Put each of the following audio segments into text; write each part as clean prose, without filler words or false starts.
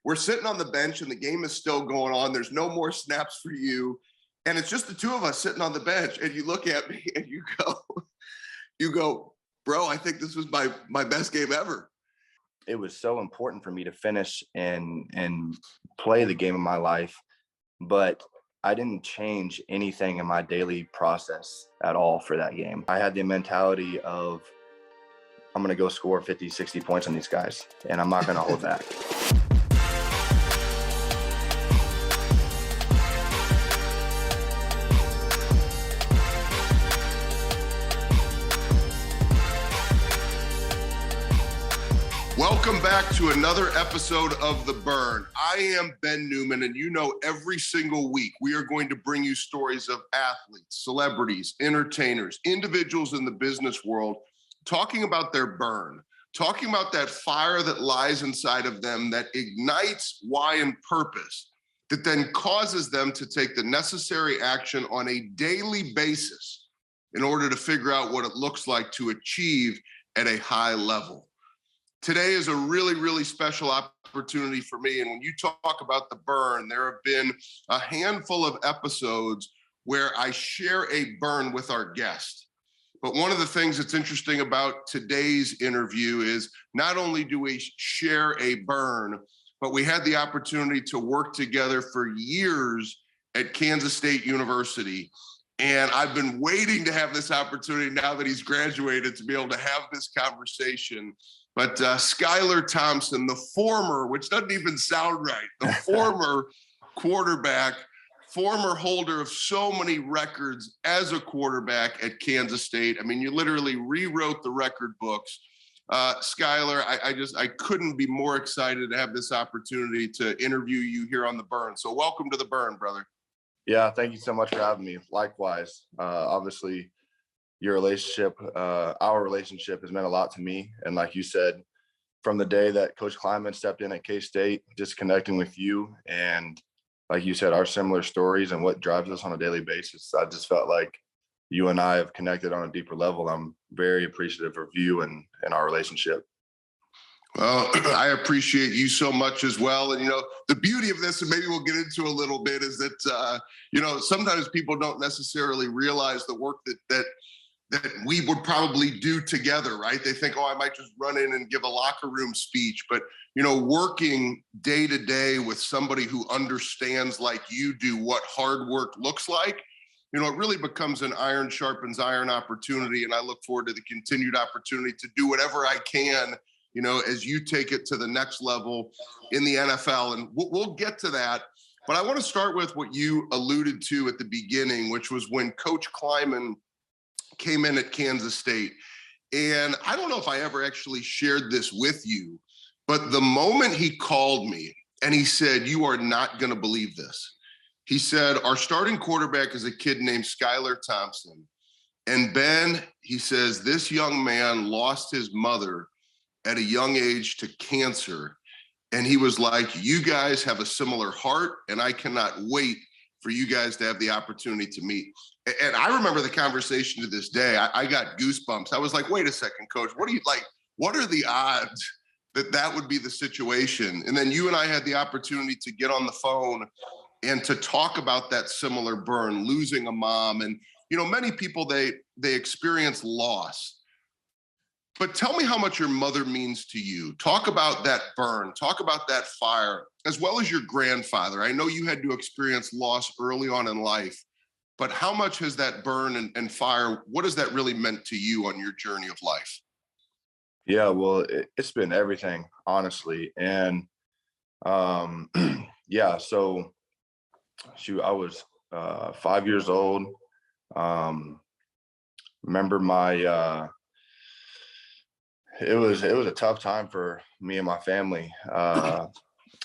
we're sitting on the bench and the game is still going on. There's no more snaps for you. And it's just the two of us sitting on the bench. And you look at me and you go, bro, I think this was my best game ever. It was so important for me to finish and play the game of my life, but I didn't change anything in my daily process at all for that game. I had the mentality of, I'm going to go score 50, 60 points on these guys, and I'm not going to hold back. Welcome back to another episode of The Burn. I am Ben Newman, and you know every single week we are going to bring you stories of athletes, celebrities, entertainers, individuals in the business world talking about their burn, talking about that fire that lies inside of them that ignites why and purpose, that then causes them to take the necessary action on a daily basis in order to figure out what it looks like to achieve at a high level. Today is a really, really special opportunity for me. And when you talk about the burn, there have been a handful of episodes where I share a burn with our guest. But one of the things that's interesting about today's interview is not only do we share a burn, but we had the opportunity to work together for years at Kansas State University. And I've been waiting to have this opportunity now that he's graduated to be able to have this conversation. But Skylar Thompson, the former, which doesn't even sound right, the former quarterback, former holder of so many records as a quarterback at Kansas State. I mean, you literally rewrote the record books. Skylar, I couldn't be more excited to have this opportunity to interview you here on The Burn. So welcome to The Burn, brother. Yeah, thank you so much for having me. Likewise, obviously, your relationship, our relationship has meant a lot to me. And like you said, from the day that Coach Kleiman stepped in at K-State, just connecting with you and like you said, our similar stories and what drives us on a daily basis, I just felt like you and I have connected on a deeper level. I'm very appreciative of you and our relationship. Well, I appreciate you so much as well. And, you know, the beauty of this, and maybe we'll get into a little bit, is that, you know, sometimes people don't necessarily realize the work that we would probably do together, right? They think, oh, I might just run in and give a locker room speech. But, you know, working day to day with somebody who understands like you do what hard work looks like, you know, it really becomes an iron sharpens iron opportunity. And I look forward to the continued opportunity to do whatever I can, you know, as you take it to the next level in the NFL. And we'll get to that. But I want to start with what you alluded to at the beginning, which was when Coach Kleiman came in at Kansas State. And I don't know if I ever actually shared this with you, but the moment he called me and he said, "You are not going to believe this." He said, "Our starting quarterback is a kid named Skylar Thompson. And Ben," he says, "this young man lost his mother at a young age to cancer." And he was like, "You guys have a similar heart, and I cannot wait for you guys to have the opportunity to meet." And I remember the conversation to this day. I got goosebumps. I was like, wait a second, coach, what are the odds that would be the situation? And then you and I had the opportunity to get on the phone and to talk about that similar burn, losing a mom. And, you know, many people, they experience loss. But tell me how much your mother means to you. Talk about that burn, talk about that fire, as well as your grandfather. I know you had to experience loss early on in life, but how much has that burn and fire, what has that really meant to you on your journey of life? Yeah, well, it's been everything, honestly. And yeah, so shoot, I was 5 years old. Remember it was a tough time for me and my family.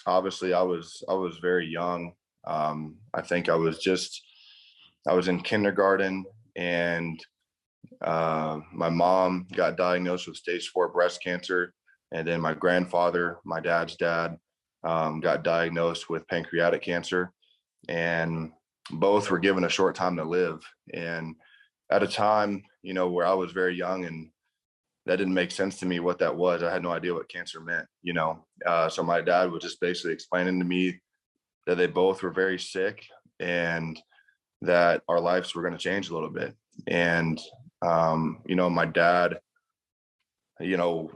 Obviously I was very young. I think I was in kindergarten, and my mom got diagnosed with stage 4 breast cancer. And then my grandfather, my dad's dad, got diagnosed with pancreatic cancer, and both were given a short time to live. And at a time, you know, where I was very young and that didn't make sense to me what that was. I had no idea what cancer meant, you know. So my dad was just basically explaining to me that they both were very sick and that our lives were going to change a little bit. And, you know, my dad, you know,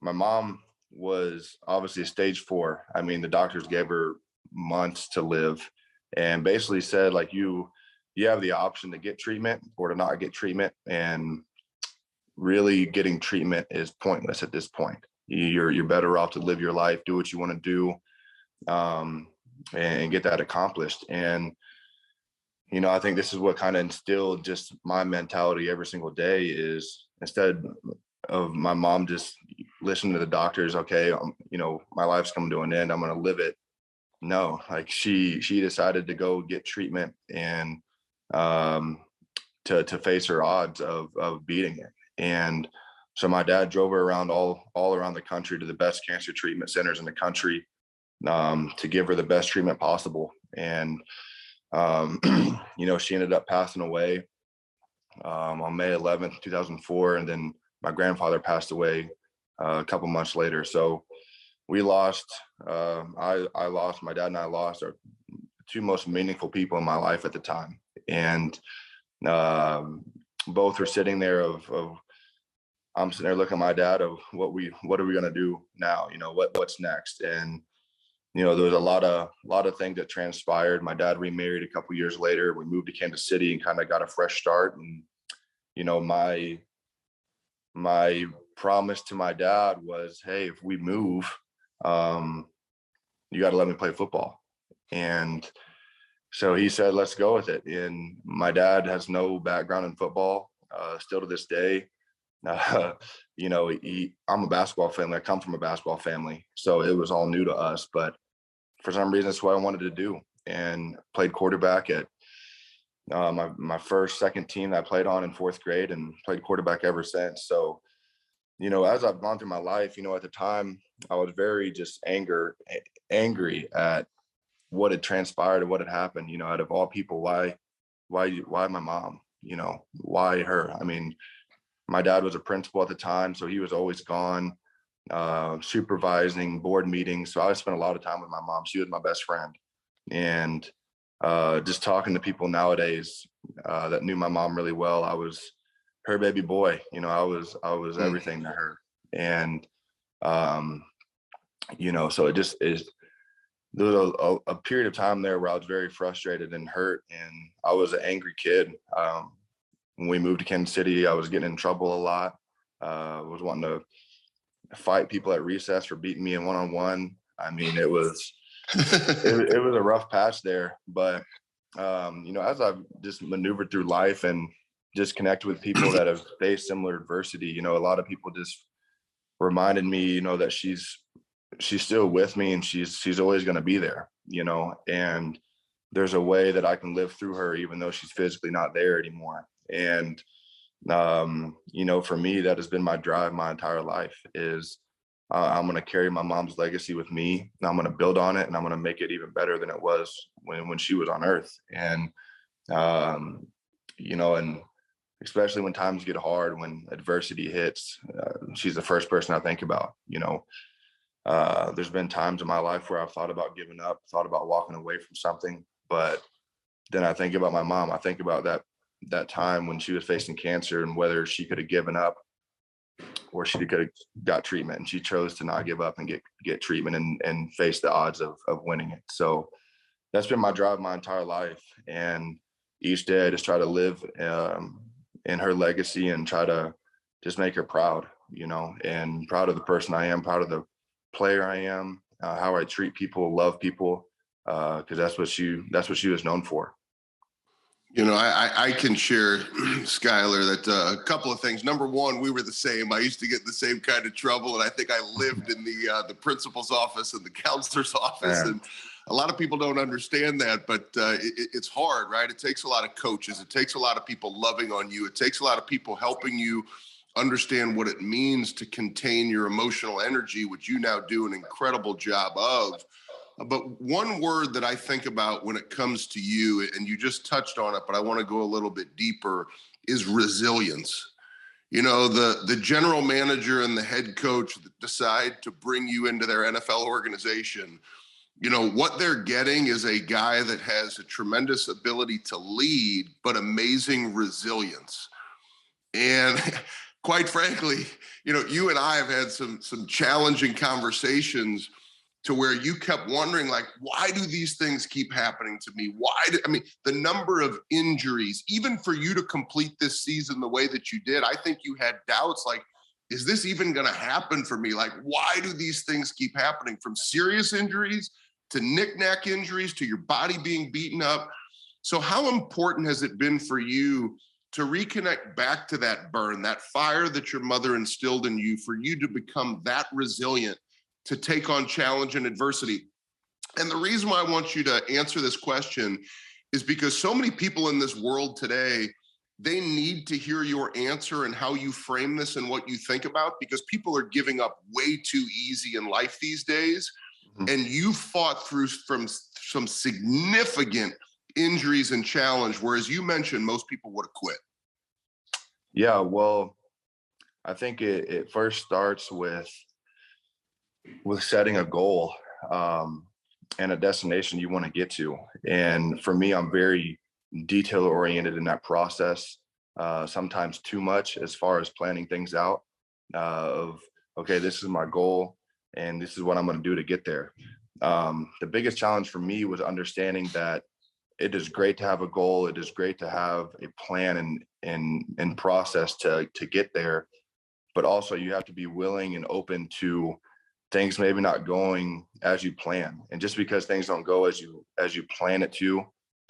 my mom was obviously stage 4. I mean, the doctors gave her months to live and basically said, like, you have the option to get treatment or to not get treatment. And really getting treatment is pointless at this point. You're better off to live your life, do what you want to do, and get that accomplished. And, you know, I think this is what kind of instilled just my mentality every single day is, instead of my mom just listening to the doctors, okay, you know, my life's coming to an end, I'm going to live it. No, like she decided to go get treatment and to face her odds of beating it. And so my dad drove her around all around the country to the best cancer treatment centers in the country, to give her the best treatment possible. And you know, she ended up passing away on May 11th, 2004, and then my grandfather passed away a couple months later. So we lost. I lost. My dad and I lost our two most meaningful people in my life at the time, and both were sitting there I'm sitting there looking at my dad of what are we gonna do now? You know, what's next? And you know, there was a lot of things that transpired. My dad remarried a couple years later. We moved to Kansas City and kind of got a fresh start. And you know, my promise to my dad was, hey, if we move, you got to let me play football. And so he said, let's go with it. And my dad has no background in football, still to this day. You know, I'm a basketball family. I come from a basketball family, so it was all new to us. But for some reason, that's what I wanted to do, and played quarterback at my second team that I played on in 4th grade, and played quarterback ever since. So, you know, as I've gone through my life, you know, at the time I was very just angry at what had transpired and what had happened. You know, out of all people, why my mom? You know, why her? I mean, my dad was a principal at the time, so he was always gone, supervising board meetings. So I spent a lot of time with my mom. She was my best friend. And just talking to people nowadays that knew my mom really well, I was her baby boy. You know, I was everything to her. And you know, so it just is. There was a period of time there where I was very frustrated and hurt, and I was an angry kid. When we moved to Kansas City, I was getting in trouble a lot. Was wanting to fight people at recess for beating me in one-on-one. I mean, it was it was a rough patch there. But you know, as I've just maneuvered through life and just connected with people that have faced similar adversity, you know, a lot of people just reminded me, you know, that she's still with me, and she's always going to be there, you know, and there's a way that I can live through her, even though she's physically not there anymore. And, you know, for me, that has been my drive my entire life is I'm going to carry my mom's legacy with me, and I'm going to build on it, and I'm going to make it even better than it was when she was on earth. And, you know, and especially when times get hard, when adversity hits, she's the first person I think about. You know, there's been times in my life where I've thought about giving up, thought about walking away from something, but then I think about my mom. I think about that time when she was facing cancer and whether she could have given up or she could have got treatment, and she chose to not give up and get treatment and face the odds of winning it. So that's been my drive my entire life. And each day I just try to live in her legacy and try to just make her proud, you know, and proud of the person I am, proud of the player I am, how I treat people, love people, because that's what she was known for. You know, I can share, Skylar, that a couple of things. Number one, we were the same. I used to get in the same kind of trouble, and I think I lived in the principal's office and the counselor's office. And a lot of people don't understand that, but it's hard, right? It takes a lot of coaches. It takes a lot of people loving on you. It takes a lot of people helping you understand what it means to contain your emotional energy, which you now do an incredible job of. But one word that I think about when it comes to you, and you just touched on it, but I want to go a little bit deeper, is resilience. the general manager and the head coach that decide to bring you into their NFL organization, what they're getting is a guy that has a tremendous ability to lead, but amazing resilience. And quite frankly, you and I have had some challenging conversations to where you kept wondering, like, why do these things keep happening to me? The number of injuries, even for you to complete this season the way that you did, I think you had doubts, like, is this even going to happen for me? Like, why do these things keep happening, from serious injuries to knick-knack injuries to your body being beaten up? So how important has it been for you to reconnect back to that burn, that fire that your mother instilled in you, for you to become that resilient to take on challenge and adversity? And the reason why I want you to answer this question is because so many people in this world today, they need to hear your answer and how you frame this and what you think about, because people are giving up way too easy in life these days. Mm-hmm. And you fought through from some significant injuries and challenge, whereas you mentioned most people would have quit. Yeah, well, I think it first starts with setting a goal and a destination you want to get to. And for me, I'm very detail oriented in that process, sometimes too much, as far as planning things out of, okay, this is my goal and this is what I'm going to do to get there. The biggest challenge for me was understanding that it is great to have a goal. It is great to have a plan and process to get there, but also you have to be willing and open to things maybe not going as you plan. And just because things don't go as you plan it to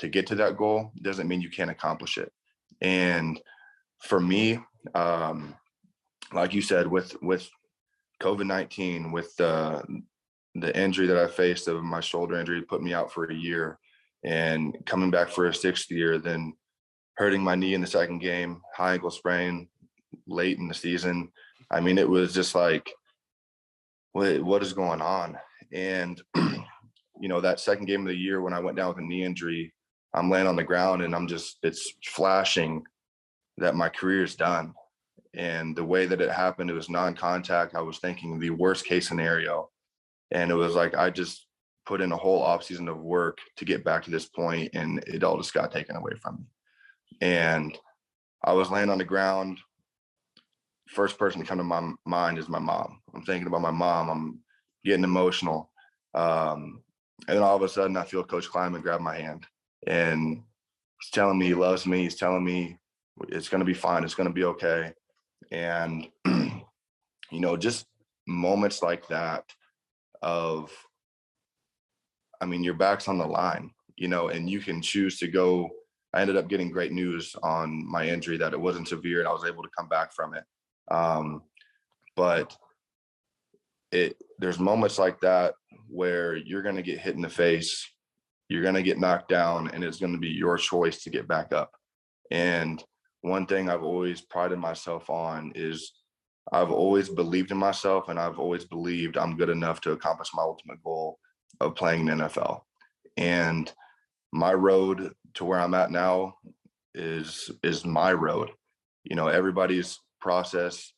get to that goal, doesn't mean you can't accomplish it. And for me, like you said, with COVID-19, with the injury that I faced of my shoulder injury, put me out for a year, and coming back for a 6th year, then hurting my knee in the second game, high ankle sprain late in the season. I mean, it was just like, what is going on? And, that second game of the year when I went down with a knee injury, I'm laying on the ground and it's flashing that my career is done. And the way that it happened, it was non-contact. I was thinking the worst case scenario. And it was like, I just put in a whole off season of work to get back to this point, and it all just got taken away from me. And I was laying on the ground. First person to come to my mind is my mom. I'm thinking about my mom. I'm getting emotional. And then all of a sudden I feel Coach Kleiman grab my hand, and he's telling me he loves me. He's telling me it's going to be fine. It's going to be okay. And, just moments like that of, your back's on the line, and you can choose to go. I ended up getting great news on my injury that it wasn't severe and I was able to come back from it. But there's moments like that where you're going to get hit in the face, you're going to get knocked down, and it's going to be your choice to get back up. And one thing I've always prided myself on is I've always believed in myself, and I've always believed I'm good enough to accomplish my ultimate goal of playing in the NFL. And my road to where I'm at now is my road. Everybody's process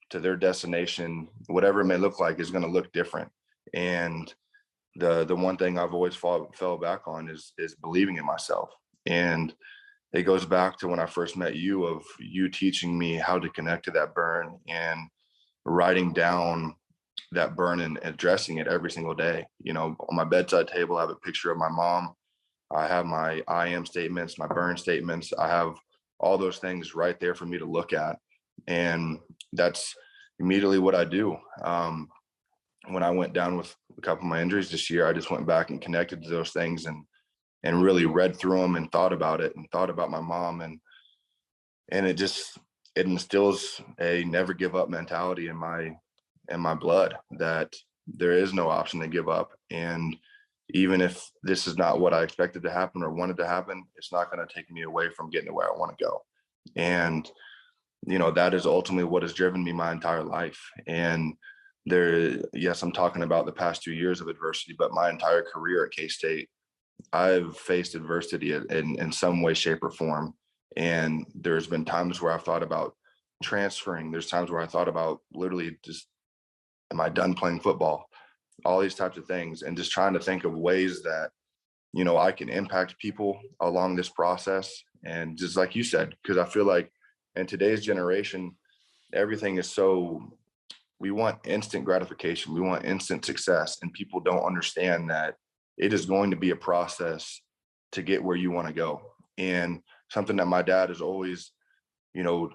to their destination, whatever it may look like, is going to look different. And the one thing I've always fell back on is believing in myself. And it goes back to when I first met you, of you teaching me how to connect to that burn and writing down that burn and addressing it every single day. On my bedside table, I have a picture of my mom. I have my I am statements, my burn statements. I have all those things right there for me to look at. And that's immediately what I do. When I went down with a couple of my injuries this year, I just went back and connected to those things and really read through them and thought about it and thought about my mom. And it instills a never give up mentality in my blood, that there is no option to give up. And even if this is not what I expected to happen or wanted to happen, it's not going to take me away from getting to where I want to go. And, that is ultimately what has driven me my entire life. And yes, I'm talking about the past 2 years of adversity, but my entire career at K-State, I've faced adversity in some way, shape, or form. And there's been times where I've thought about transferring. There's times where I thought about literally just, am I done playing football? All these types of things, and just trying to think of ways that, I can impact people along this process. And just like you said, because I feel like in today's generation, everything is so, we want instant gratification, we want instant success, and people don't understand that it is going to be a process to get where you want to go. And something that my dad is always, you know,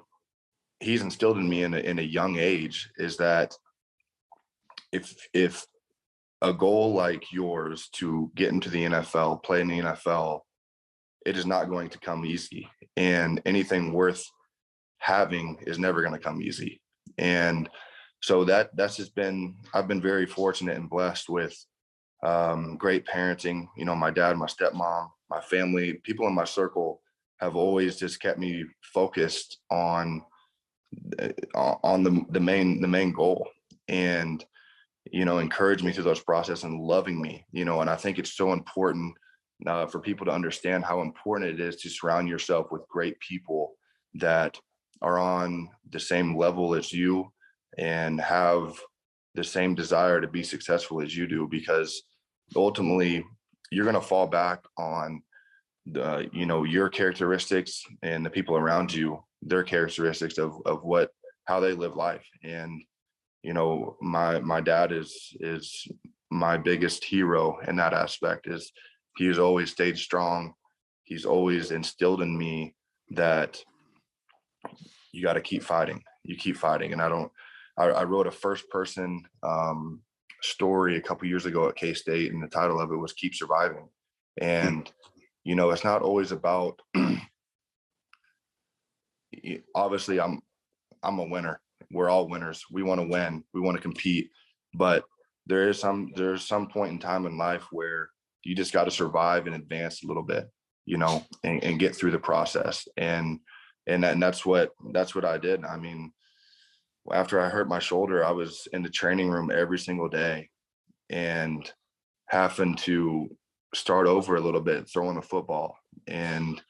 he's instilled in me in a young age is that if a goal like yours to get into the NFL, play in the NFL, it is not going to come easy. And anything worth having is never going to come easy. And so that's just been, I've been very fortunate and blessed with great parenting. My dad, my stepmom, my family, people in my circle have always just kept me focused on the main goal, and encourage me through those process and loving me. And I think it's so important for people to understand how important it is to surround yourself with great people that are on the same level as you and have the same desire to be successful as you do, because ultimately you're going to fall back on your characteristics and the people around you, their characteristics of how they live life. And my dad is my biggest hero in that aspect. Is he's always stayed strong. He's always instilled in me that you got to keep fighting. You keep fighting. And I wrote a first person story a couple years ago at K-State, and the title of it was Keep Surviving. And it's not always about obviously I'm a winner. We're all winners. We want to win. We want to compete. But there's some point in time in life where you just got to survive and advance a little bit, and get through the process. And that's what I did. I mean, after I hurt my shoulder, I was in the training room every single day and having to start over a little bit, throwing the football. And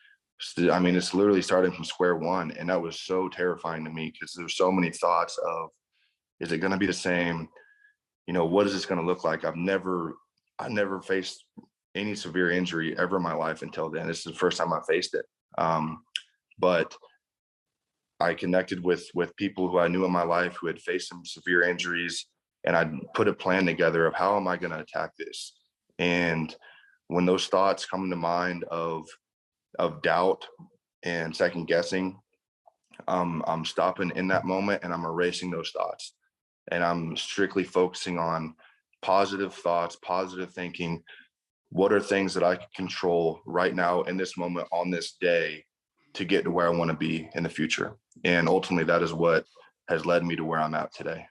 I mean, it's literally starting from square one. And that was so terrifying to me, because there's so many thoughts of, is it going to be the same? What is this going to look like? I never faced any severe injury ever in my life until then. This is the first time I faced it. But I connected with people who I knew in my life who had faced some severe injuries, and I put a plan together of how am I going to attack this? And when those thoughts come to mind of doubt and second guessing, I'm stopping in that moment and I'm erasing those thoughts, and I'm strictly focusing on positive thoughts, positive thinking. What are things that I can control right now in this moment on this day to get to where I want to be in the future? And ultimately that is what has led me to where I'm at today.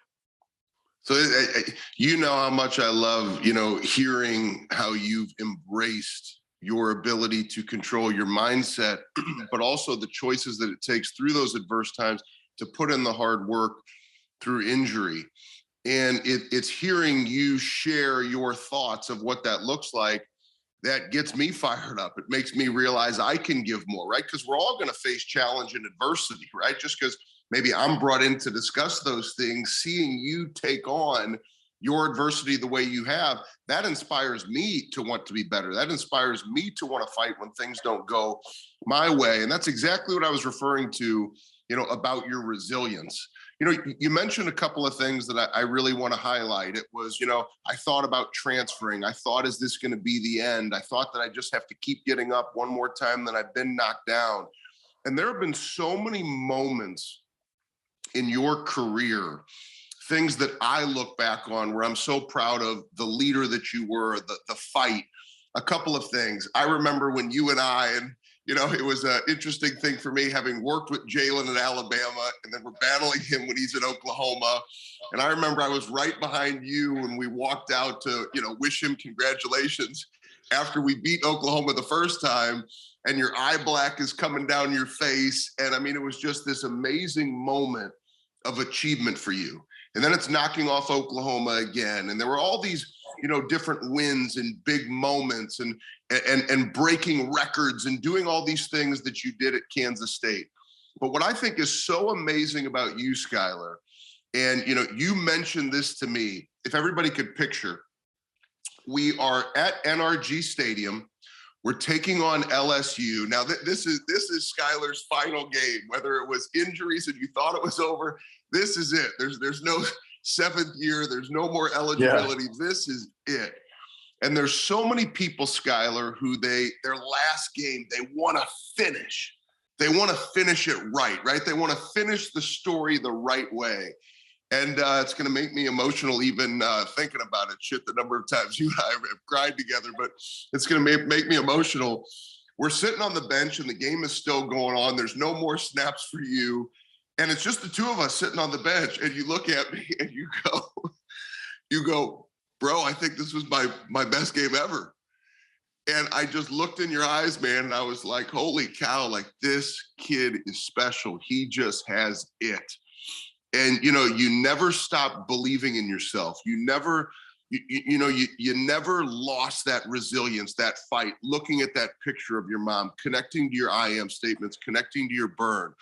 So how much I love, hearing how you've embraced your ability to control your mindset, but also the choices that it takes through those adverse times to put in the hard work through injury. And it's hearing you share your thoughts of what that looks like that gets me fired up. It makes me realize I can give more, right? Because we're all going to face challenge and adversity, right? Just because maybe I'm brought in to discuss those things, seeing you take on your adversity the way you have, that inspires me to want to be better. That inspires me to want to fight when things don't go my way. And that's exactly what I was referring to, about your resilience. You mentioned a couple of things that I really want to highlight. It was, I thought about transferring. I thought, is this going to be the end? I thought that I just have to keep getting up one more time than I've been knocked down. And there have been so many moments in your career, things that I look back on where I'm so proud of the leader that you were, the fight. A couple of things. I remember when you and I, and it was an interesting thing for me, having worked with Jalen in Alabama, and then we're battling him when he's in Oklahoma. And I remember I was right behind you when we walked out to, wish him congratulations after we beat Oklahoma the first time, and your eye black is coming down your face. And I mean, it was just this amazing moment of achievement for you. And then it's knocking off Oklahoma again. And there were all these, different wins and big moments and breaking records and doing all these things that you did at Kansas State. But what I think is so amazing about you, Skylar, and you mentioned this to me, if everybody could picture, we are at NRG Stadium. We're taking on LSU. Now, this is Skylar's final game. Whether it was injuries and you thought it was over, this is it. There's no seventh year. There's no more eligibility. Yeah. This is it. And there's so many people, Skylar, who their last game, they want to finish. They want to finish it right? They want to finish the story the right way. And it's going to make me emotional even thinking about it. Shit, the number of times you and I have cried together, but it's going to make me emotional. We're sitting on the bench and the game is still going on. There's no more snaps for you. And it's just the two of us sitting on the bench. And you look at me and you go, bro, I think this was my best game ever. And I just looked in your eyes, man, and I was like, holy cow, like this kid is special. He just has it. And, you never stop believing in yourself. You never lost that resilience, that fight, looking at that picture of your mom, connecting to your I am statements, connecting to your burn.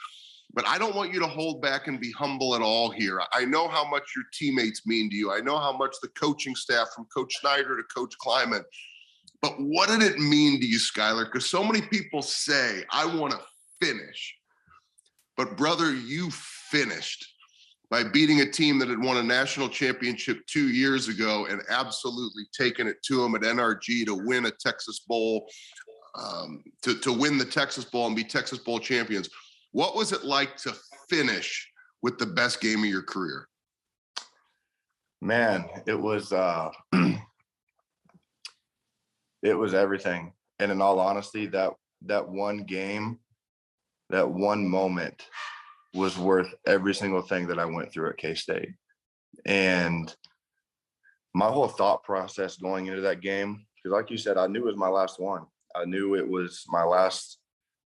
But I don't want you to hold back and be humble at all here. I know how much your teammates mean to you. I know how much the coaching staff, from Coach Snyder to Coach Kleiman. But what did it mean to you, Skylar? Because so many people say, I want to finish. But brother, you finished by beating a team that had won a national championship 2 years ago and absolutely taking it to them at NRG to win a Texas Bowl, to win the Texas Bowl and be Texas Bowl champions. What was it like to finish with the best game of your career? Man, it was it was everything. And in all honesty, that one game, that one moment was worth every single thing that I went through at K-State. And my whole thought process going into that game, because like you said, I knew it was my last one. I knew it was my last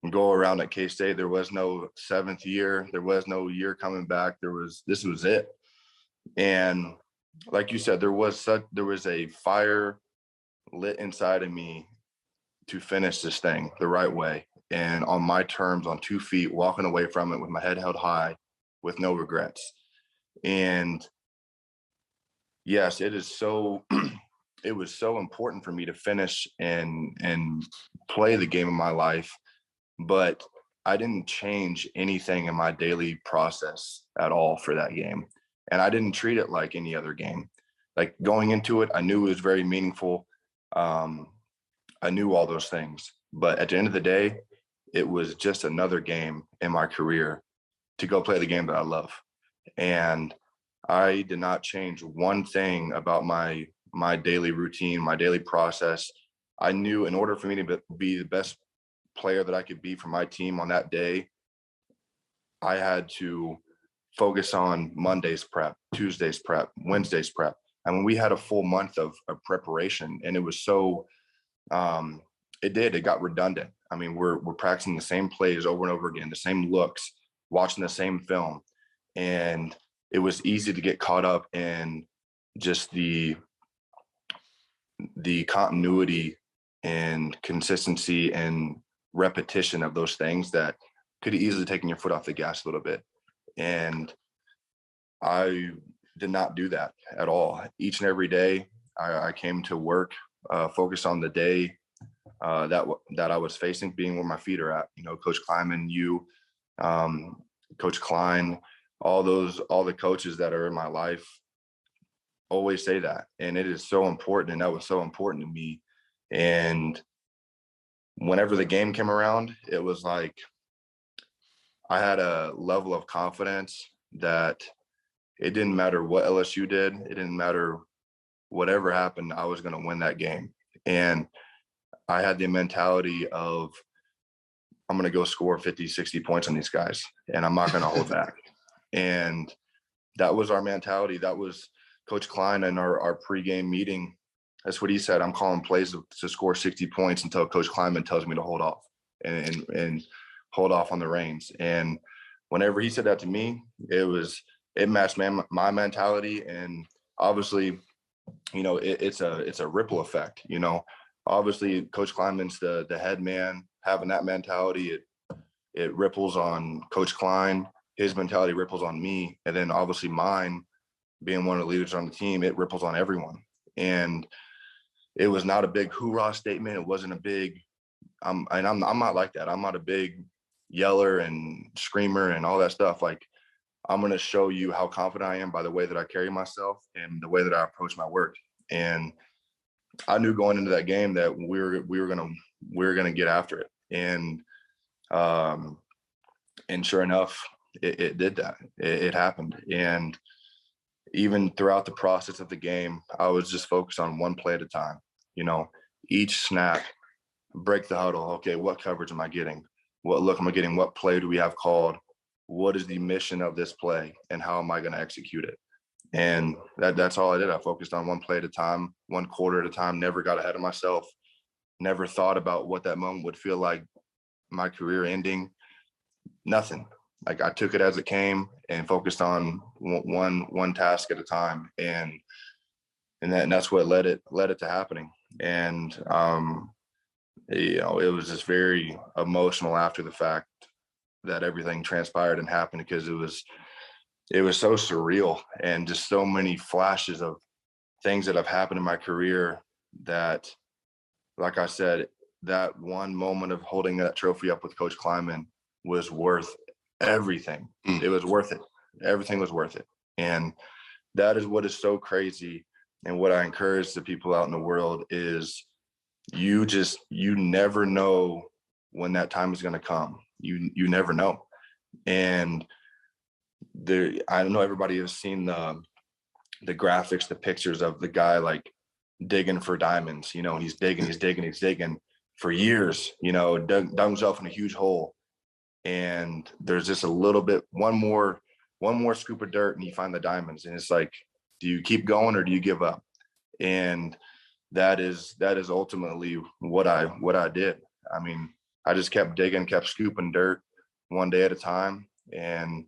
go around at K-State. There was no seventh year. There was no year coming back. This was it. And like you said, there was a fire lit inside of me to finish this thing the right way. And on my terms, on 2 feet, walking away from it with my head held high, with no regrets. And yes, it was so important for me to finish and play the game of my life. But I didn't change anything in my daily process at all for that game. And I didn't treat it like any other game. Like going into it, I knew it was very meaningful. I knew all those things. But at the end of the day, it was just another game in my career to go play the game that I love. And I did not change one thing about my daily routine, my daily process. I knew in order for me to be the best player that I could be for my team on that day, I had to focus on Monday's prep, Tuesday's prep, Wednesday's prep. I mean, we had a full month of preparation, and it was so it got redundant. I mean, we're practicing the same plays over and over again, the same looks, watching the same film. And it was easy to get caught up in just the continuity and consistency and repetition of those things that could have easily taken your foot off the gas a little bit. And I did not do that at all. Each and every day I came to work, focused on the day that I was facing, being where my feet are at. Coach Kleiman, you, Coach Klein, all the coaches that are in my life always say that. And it is so important. And that was so important to me. And whenever the game came around, it was like I had a level of confidence that it didn't matter what LSU did. It didn't matter whatever happened. I was going to win that game. And I had the mentality of, I'm going to go score 50, 60 points on these guys, and I'm not going to hold back. And that was our mentality. That was Coach Klein in our pregame meeting. That's what he said. I'm calling plays to score 60 points until Coach Kleiman tells me to hold off and hold off on the reins. And whenever he said that to me, it matched my mentality. And obviously, it's a ripple effect. Obviously Coach Kleiman's the head man, having that mentality. it ripples on Coach Klein. His mentality ripples on me. And then obviously mine, being one of the leaders on the team, it ripples on everyone. And it was not a big hoorah statement. It wasn't a big, I'm not like that. I'm not a big yeller and screamer and all that stuff. Like, I'm going to show you how confident I am by the way that I carry myself and the way that I approach my work. And I knew going into that game that we were going to get after it. And sure enough, it did that. It happened. And even throughout the process of the game, I was just focused on one play at a time. You know, each snap, break the huddle. Okay, what coverage am I getting? What look am I getting? What play do we have called? What is the mission of this play, and how am I going to execute it? And that's all I did. I focused on one play at a time, one quarter at a time, never got ahead of myself, never thought about what that moment would feel like, my career ending, nothing. Like, I took it as it came and focused on one task at a time. And that's what led it to happening. And, you know, it was just very emotional after the fact that everything transpired and happened, because it was so surreal, and just so many flashes of things that have happened in my career that, like I said, that one moment of holding that trophy up with Coach Kleiman was worth everything. It was worth it. Everything was worth it. And that is what is so crazy. And what I encourage the people out in the world is, you never know when that time is going to come. You never know. And I know everybody has seen the graphics, the pictures of the guy like digging for diamonds, you know, and he's digging for years, you know, dug himself in a huge hole. And there's just a little bit, one more scoop of dirt and you find the diamonds. And it's like, do you keep going or do you give up? And that is ultimately what I did. I mean, I just kept digging, kept scooping dirt one day at a time. And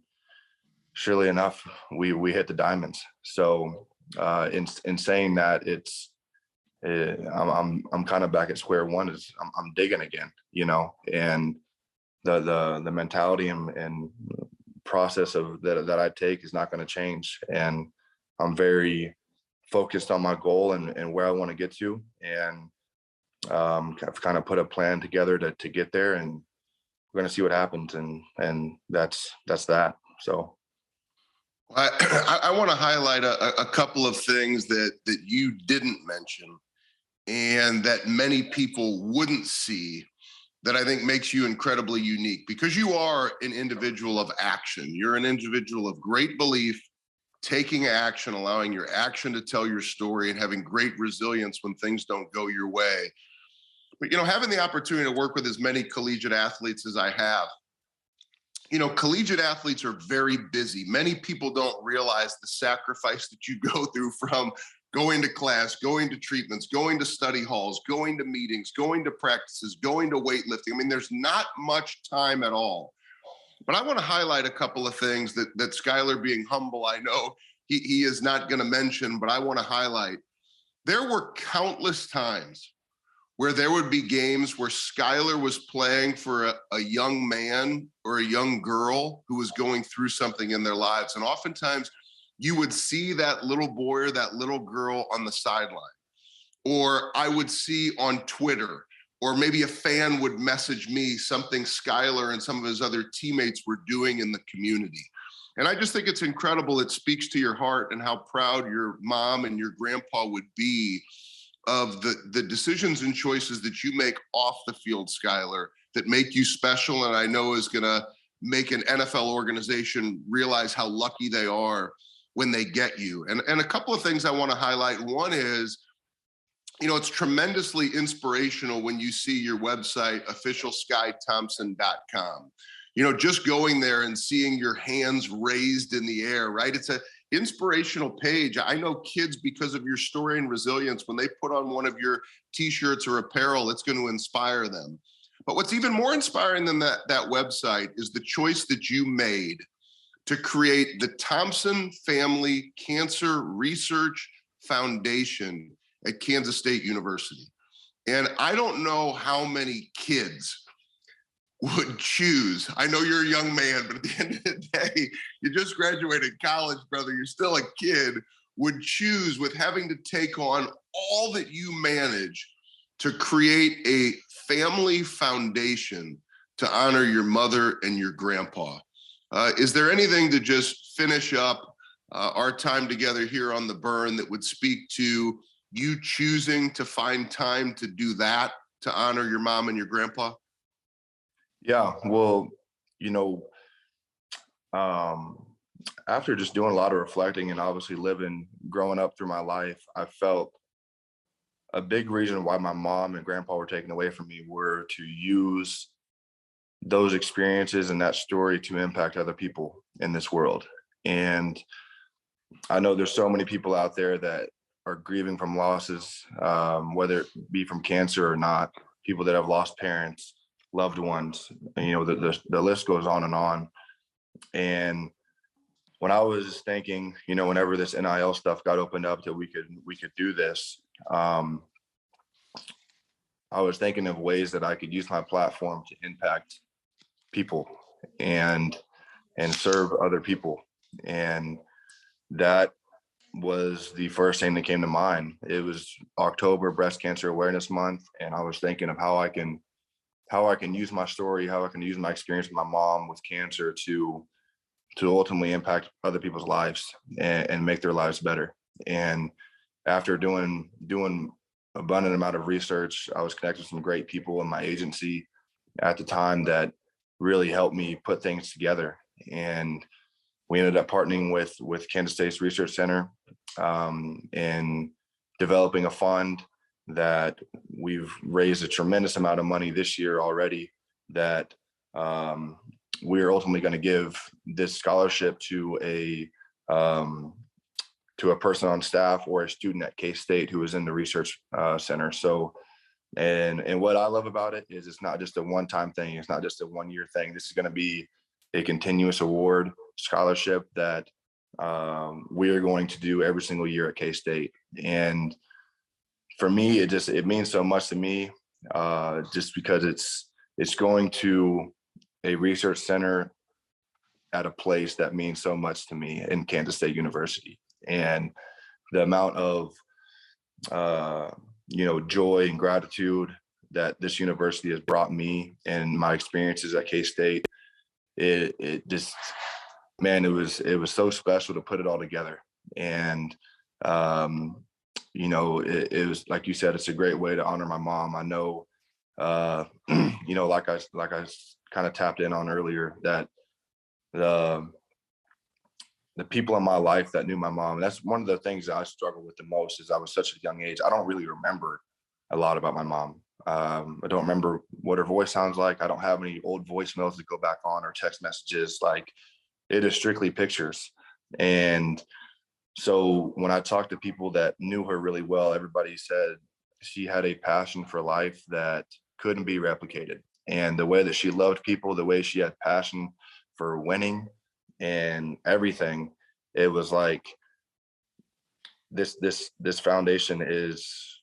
surely enough, we hit the diamonds. So in saying that, I'm kind of back at square one. I'm digging again, you know, and the mentality and process of that I take is not going to change. And I'm very focused on my goal and where I want to get to. And I've kind of put a plan together to get there, and we're going to see what happens. And that's that. So. I want to highlight a couple of things that you didn't mention and that many people wouldn't see, that I think makes you incredibly unique, because you are an individual of action. You're an individual of great belief, taking action, allowing your action to tell your story, and having great resilience when things don't go your way. But, you know, having the opportunity to work with as many collegiate athletes as I have, you know, collegiate athletes are very busy. Many people don't realize the sacrifice that you go through, from going to class, going to treatments, going to study halls, going to meetings, going to practices, going to weightlifting. I mean, there's not much time at all. But I want to highlight a couple of things that Skylar, being humble, I know he is not going to mention, but I want to highlight. There were countless times where there would be games where Skylar was playing for a young man or a young girl who was going through something in their lives. And oftentimes you would see that little boy or that little girl on the sideline, or I would see on Twitter, or maybe a fan would message me something Skylar and some of his other teammates were doing in the community. And I just think it's incredible. It speaks to your heart and how proud your mom and your grandpa would be of the decisions and choices that you make off the field, Skylar, that make you special, and I know is going to make an NFL organization realize how lucky they are when they get you. And a couple of things I want to highlight. One is, you know, it's tremendously inspirational when you see your website, officialskythompson.com. You know, just going there and seeing your hands raised in the air, right? It's a inspirational page. I know kids, because of your story and resilience, when they put on one of your t-shirts or apparel, it's going to inspire them. But what's even more inspiring than that website is the choice that you made to create the Thompson Family Cancer Research Foundation at Kansas State University. And I don't know how many kids would choose, I know you're a young man, but at the end of the day, you just graduated college, brother, you're still a kid, would choose with having to take on all that you manage to create a family foundation to honor your mother and your grandpa. Is there anything to just finish up our time together here on the burn that would speak to you choosing to find time to do that, to honor your mom and your grandpa? Yeah, well, you know, um, after just doing a lot of reflecting and obviously growing up through my life, I felt a big reason why my mom and grandpa were taken away from me were to use those experiences and that story to impact other people in this world. And I know there's so many people out there that are grieving from losses, whether it be from cancer or not, people that have lost parents, loved ones, and, the list goes on and on. And when I was thinking, whenever this NIL stuff got opened up that we could do this, I was thinking of ways that I could use my platform to impact people and serve other people. And that was the first thing that came to mind. It was October, Breast Cancer Awareness Month, and I was thinking of how I can use my story, how I can use my experience with my mom with cancer to ultimately impact other people's lives and make their lives better. And after doing abundant amount of research, I was connected with some great people in my agency at the time that really helped me put things together. And we ended up partnering with Kansas State's Research Center in developing a fund that we've raised a tremendous amount of money this year already that we're ultimately going to give this scholarship to a person on staff or a student at K-State who is in the research center. So, and what I love about it is it's not just a one-time thing. It's not just a one-year thing. This is going to be a continuous award scholarship that we are going to do every single year at K-State. And for me, it means so much to me, just because it's going to a research center at a place that means so much to me in Kansas State University. And the amount of joy and gratitude that this university has brought me and my experiences at K-State, it just, man, it was so special to put it all together. And it was, like you said, it's a great way to honor my mom. I know, like I kind of tapped in on earlier, that the people in my life that knew my mom, that's one of the things that I struggle with the most. Is I was such a young age, I don't really remember a lot about my mom. I don't remember what her voice sounds like. I don't have any old voicemails to go back on or text messages. Like, it is strictly pictures. And so when I talked to people that knew her really well, everybody said she had a passion for life that couldn't be replicated. And the way that she loved people, the way she had passion for winning and everything, it was like this foundation is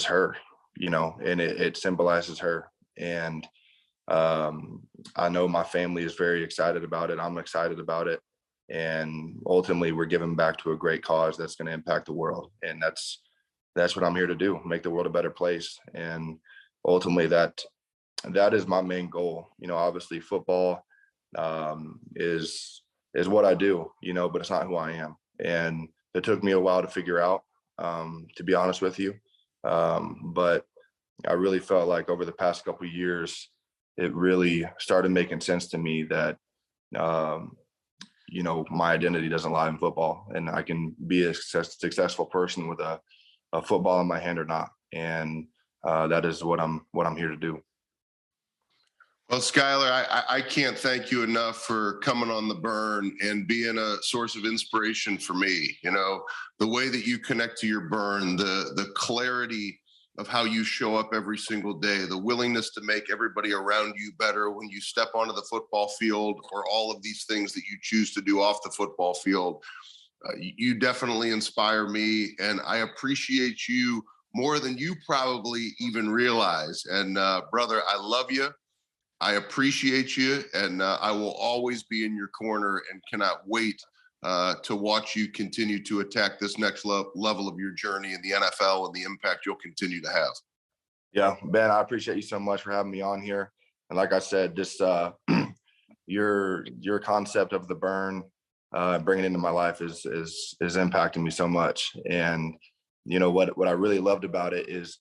her, and it symbolizes her. And I know my family is very excited about it. I'm excited about it. And ultimately we're giving back to a great cause that's going to impact the world. And that's what I'm here to do, make the world a better place. And ultimately that is my main goal. Obviously football is what I do, but it's not who I am. And it took me a while to figure out, to be honest with you. But I really felt like over the past couple of years, it really started making sense to me that, my identity doesn't lie in football, and I can be a successful person with a football in my hand or not. And that is what I'm here to do. Well, Skylar, I can't thank you enough for coming on the burn and being a source of inspiration for me. The way that you connect to your burn, the clarity of how you show up every single day, the willingness to make everybody around you better when you step onto the football field, or all of these things that you choose to do off the football field. You definitely inspire me, and I appreciate you more than you probably even realize. And brother, I love you. I appreciate you, and I will always be in your corner and cannot wait to watch you continue to attack this next level of your journey in the NFL and the impact you'll continue to have. Yeah, Ben, I appreciate you so much for having me on here. And like I said, just your concept of the burn, bringing it into my life is impacting me so much. And you know what I really loved about it is,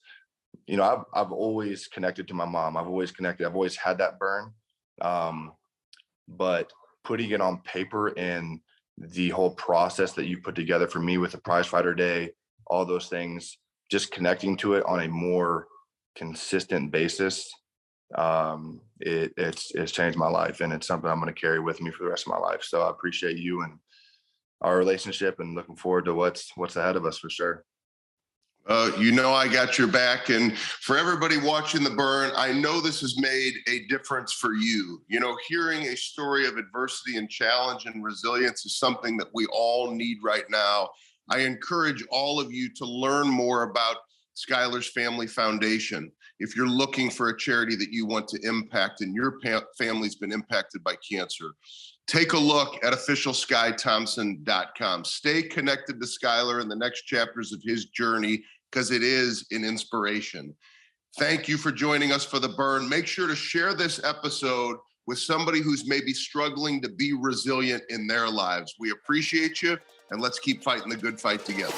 you know, I've always connected to my mom. I've always connected. I've always had that burn, but putting it on paper and the whole process that you put together for me with the Prize Fighter Day, all those things, just connecting to it on a more consistent basis, it's changed my life, and it's something I'm going to carry with me for the rest of my life. So I appreciate you and our relationship, and looking forward to what's ahead of us for sure. You know, I got your back. And for everybody watching The Burn, I know this has made a difference for you. You know, hearing a story of adversity and challenge and resilience is something that we all need right now. I encourage all of you to learn more about Skylar's Family Foundation. If you're looking for a charity that you want to impact and your family's been impacted by cancer, take a look at officialskythompson.com. Stay connected to Skylar in the next chapters of his journey, because it is an inspiration. Thank you for joining us for The Burn. Make sure to share this episode with somebody who's maybe struggling to be resilient in their lives. We appreciate you, and let's keep fighting the good fight together.